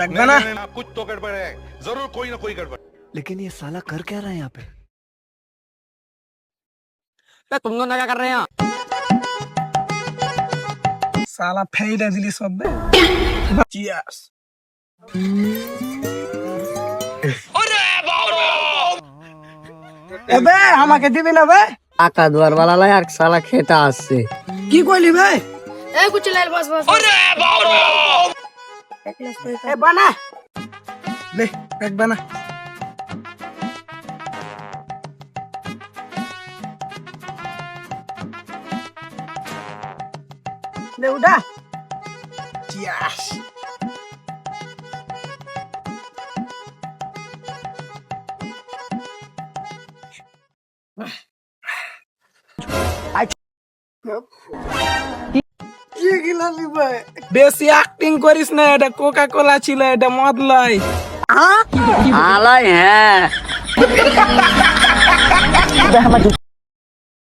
रखना कुछ तो गड़बड़ है, जरूर कोई ना कोई गड़बड़। लेकिन ये साला कर क्या रहा है यहाँ पे? तुम दोनों क्या कर रहे हैं? साला फेल है दिली सब बे चियर्स এবে আমাকে দিবি না বে টাকা দুয়ার वाला লাই আর শালা খেতা আসছে কি কইলি বে ए कुछ ले बस बस अरे এ বানা ले এক বানা ले उड़ा চিয়ার্স বেশি অ্যাক্টিং করিস না এটা কোকা কোলা ছিল এটা মদ লয় আলাই হ্যাঁ